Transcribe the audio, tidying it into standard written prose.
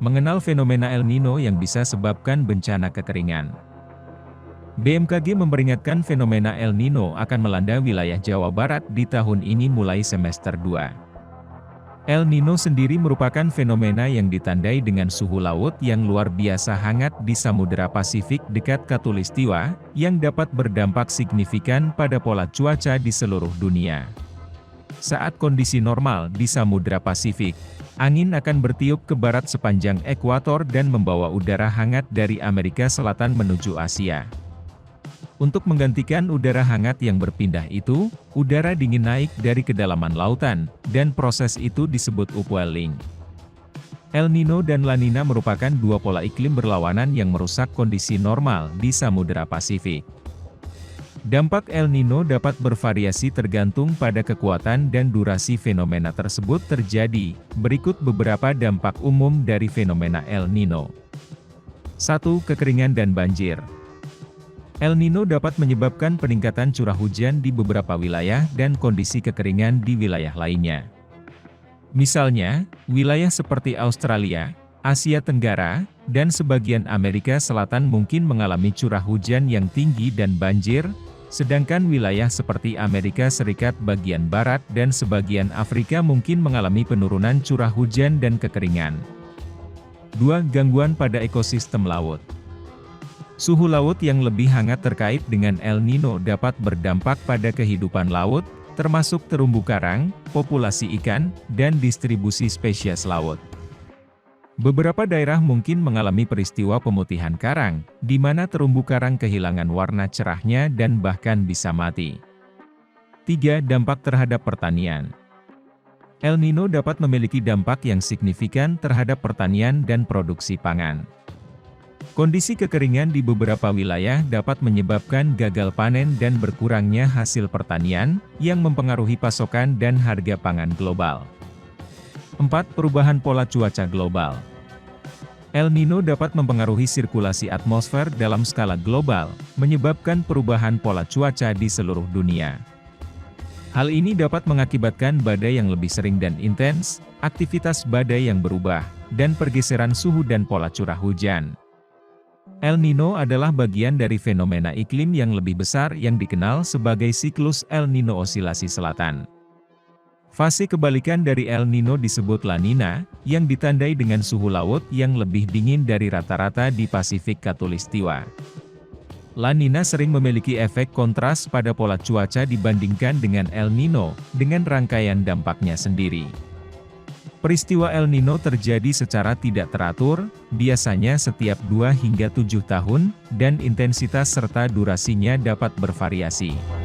Mengenal fenomena El Nino yang bisa sebabkan bencana kekeringan. BMKG memperingatkan fenomena El Nino akan melanda wilayah Jawa Barat di tahun ini mulai semester 2. El Nino sendiri merupakan fenomena yang ditandai dengan suhu laut yang luar biasa hangat di Samudera Pasifik dekat Khatulistiwa, yang dapat berdampak signifikan pada pola cuaca di seluruh dunia. Saat kondisi normal di Samudera Pasifik, angin akan bertiup ke barat sepanjang ekuator dan membawa udara hangat dari Amerika Selatan menuju Asia. Untuk menggantikan udara hangat yang berpindah itu, udara dingin naik dari kedalaman lautan, dan proses itu disebut upwelling. El Nino dan La Nina merupakan dua pola iklim berlawanan yang merusak kondisi normal di Samudera Pasifik. Dampak El Nino dapat bervariasi tergantung pada kekuatan dan durasi fenomena tersebut terjadi. Berikut beberapa dampak umum dari fenomena El Nino. 1. Kekeringan dan banjir. El Nino dapat menyebabkan peningkatan curah hujan di beberapa wilayah dan kondisi kekeringan di wilayah lainnya. Misalnya, wilayah seperti Australia, Asia Tenggara, dan sebagian Amerika Selatan mungkin mengalami curah hujan yang tinggi dan banjir, sedangkan wilayah seperti Amerika Serikat bagian barat dan sebagian Afrika mungkin mengalami penurunan curah hujan dan kekeringan. 2. Gangguan pada ekosistem laut. Suhu laut yang lebih hangat terkait dengan El Nino dapat berdampak pada kehidupan laut, termasuk terumbu karang, populasi ikan, dan distribusi spesies laut. Beberapa daerah mungkin mengalami peristiwa pemutihan karang, di mana terumbu karang kehilangan warna cerahnya dan bahkan bisa mati. 3. Dampak terhadap pertanian. El Nino dapat memiliki dampak yang signifikan terhadap pertanian dan produksi pangan. Kondisi kekeringan di beberapa wilayah dapat menyebabkan gagal panen dan berkurangnya hasil pertanian, yang mempengaruhi pasokan dan harga pangan global. 4. Perubahan pola cuaca global. El Nino dapat mempengaruhi sirkulasi atmosfer dalam skala global, menyebabkan perubahan pola cuaca di seluruh dunia. Hal ini dapat mengakibatkan badai yang lebih sering dan intens, aktivitas badai yang berubah, dan pergeseran suhu dan pola curah hujan. El Nino adalah bagian dari fenomena iklim yang lebih besar yang dikenal sebagai siklus El Nino Osilasi Selatan. Fase kebalikan dari El Nino disebut La Nina, yang ditandai dengan suhu laut yang lebih dingin dari rata-rata di Pasifik Khatulistiwa. La Nina sering memiliki efek kontras pada pola cuaca dibandingkan dengan El Nino, dengan rangkaian dampaknya sendiri. Peristiwa El Nino terjadi secara tidak teratur, biasanya setiap 2 hingga 7 tahun, dan intensitas serta durasinya dapat bervariasi.